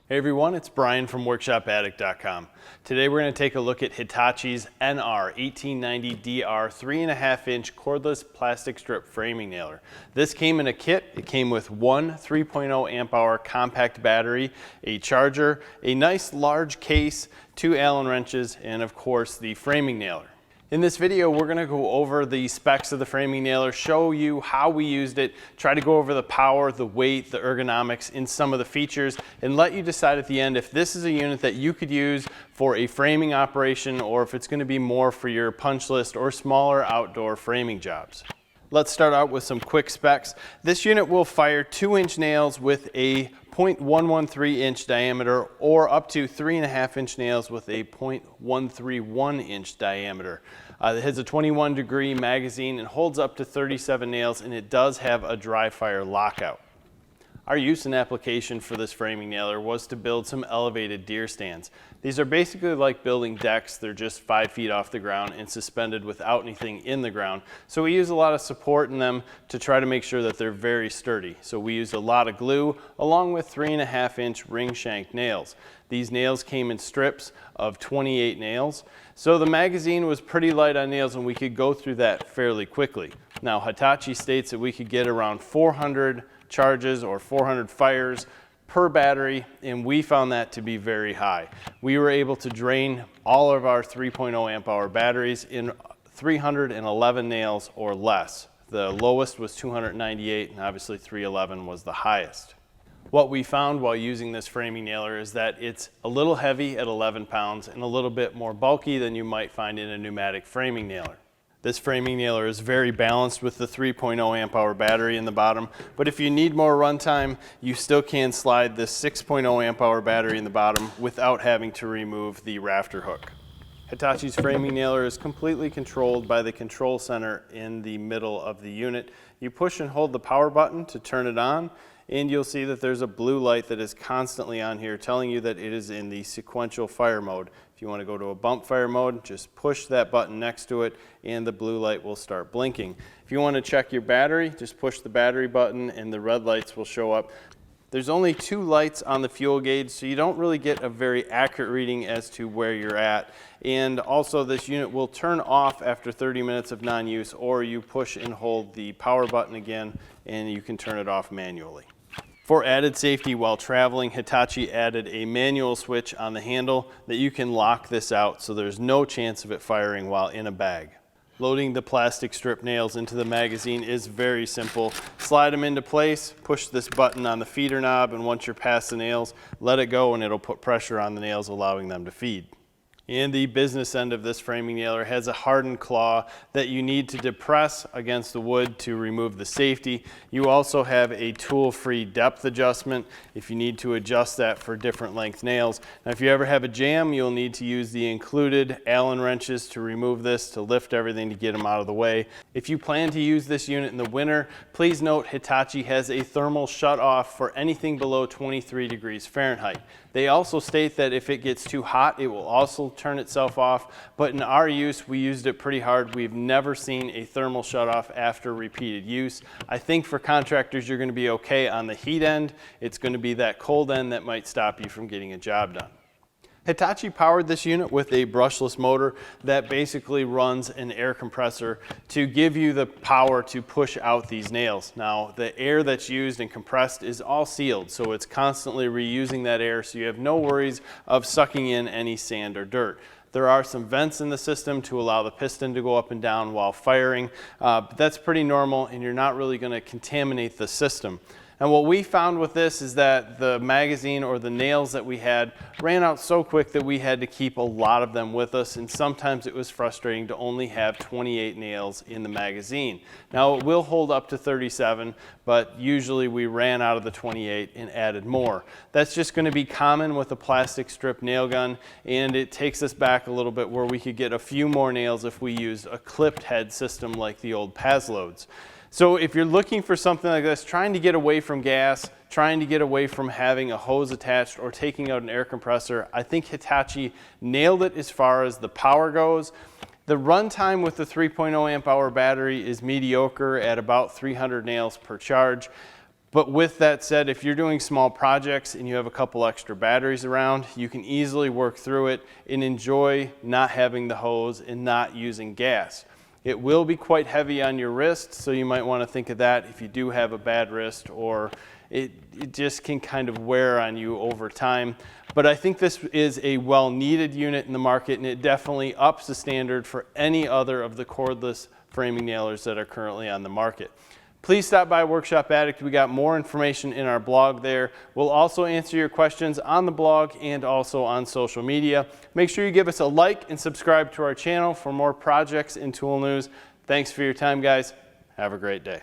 Hey everyone, it's Brian from WorkshopAddict.com. Today we're going to take a look at Hitachi's NR1890DR 3.5-inch cordless plastic strip framing nailer. This came in a kit. It came with one 3.0 amp hour compact battery, a charger, a nice large case, 2 Allen wrenches, and of course the framing nailer. In this video, we're going to go over the specs of the framing nailer, show you how we used it, try to go over the power, the weight, the ergonomics, and some of the features, and let you decide at the end if this is a unit that you could use for a framing operation or if it's going to be more for your punch list or smaller outdoor framing jobs. Let's start out with some quick specs. This unit will fire 2-inch nails with a 0.113 inch diameter or up to 3.5 inch nails with a 0.131 inch diameter. It has a 21-degree magazine and holds up to 37 nails, and it does have a dry fire lockout. Our use and application for this framing nailer was to build some elevated deer stands. These are basically like building decks. They're just 5 feet off the ground and suspended without anything in the ground. So we use a lot of support in them to try to make sure that they're very sturdy. So we used a lot of glue along with 3.5-inch ring shank nails. These nails came in strips of 28 nails. So the magazine was pretty light on nails and we could go through that fairly quickly. Now Hitachi states that we could get around 400 charges or 400 fires per battery, and we found that to be very high. We were able to drain all of our 3.0 amp hour batteries in 311 nails or less. The lowest was 298, and obviously 311 was the highest. What we found while using this framing nailer is that it's a little heavy at 11 pounds and a little bit more bulky than you might find in a pneumatic framing nailer. This framing nailer is very balanced with the 3.0 amp hour battery in the bottom, but if you need more runtime, you still can slide this 6.0 amp hour battery in the bottom without having to remove the rafter hook. Hitachi's framing nailer is completely controlled by the control center in the middle of the unit. You push and hold the power button to turn it on, and you'll see that there's a blue light that is constantly on here telling you that it is in the sequential fire mode. If you want to go to a bump fire mode, just push that button next to it and the blue light will start blinking. If you want to check your battery, just push the battery button and the red lights will show up. There's only 2 lights on the fuel gauge, so you don't really get a very accurate reading as to where you're at. And also this unit will turn off after 30 minutes of non-use, or you push and hold the power button again and you can turn it off manually. For added safety while traveling, Hitachi added a manual switch on the handle that you can lock this out so there's no chance of it firing while in a bag. Loading the plastic strip nails into the magazine is very simple. Slide them into place, push this button on the feeder knob, and once you're past the nails, let it go and it'll put pressure on the nails, allowing them to feed. And the business end of this framing nailer has a hardened claw that you need to depress against the wood to remove the safety. You also have a tool-free depth adjustment if you need to adjust that for different length nails. Now if you ever have a jam, you'll need to use the included Allen wrenches to remove this, to lift everything to get them out of the way. If you plan to use this unit in the winter, please note Hitachi has a thermal shut-off for anything below 23 degrees Fahrenheit. They also state that if it gets too hot, it will also turn itself off, but in our use, we used it pretty hard. We've never seen a thermal shutoff after repeated use. I think for contractors, you're going to be okay on the heat end. It's going to be that cold end that might stop you from getting a job done. Hitachi powered this unit with a brushless motor that basically runs an air compressor to give you the power to push out these nails. Now, the air that's used and compressed is all sealed, so it's constantly reusing that air, so you have no worries of sucking in any sand or dirt. There are some vents in the system to allow the piston to go up and down while firing, but that's pretty normal and you're not really going to contaminate the system. And what we found with this is that the magazine or the nails that we had ran out so quick that we had to keep a lot of them with us, and sometimes it was frustrating to only have 28 nails in the magazine. Now it will hold up to 37, but usually we ran out of the 28 and added more. That's just going to be common with a plastic strip nail gun, and it takes us back a little bit where we could get a few more nails if we used a clipped head system like the old Pazloads. So if you're looking for something like this, trying to get away from gas, trying to get away from having a hose attached or taking out an air compressor, I think Hitachi nailed it as far as the power goes. The runtime with the 3.0 amp hour battery is mediocre at about 300 nails per charge. But with that said, if you're doing small projects and you have a couple extra batteries around, you can easily work through it and enjoy not having the hose and not using gas. It will be quite heavy on your wrist, so you might want to think of that if you do have a bad wrist, or it just can kind of wear on you over time. But I think this is a well-needed unit in the market, and it definitely ups the standard for any other of the cordless framing nailers that are currently on the market. Please stop by Workshop Addict. We got more information in our blog there. We'll also answer your questions on the blog and also on social media. Make sure you give us a like and subscribe to our channel for more projects and tool news. Thanks for your time, guys. Have a great day.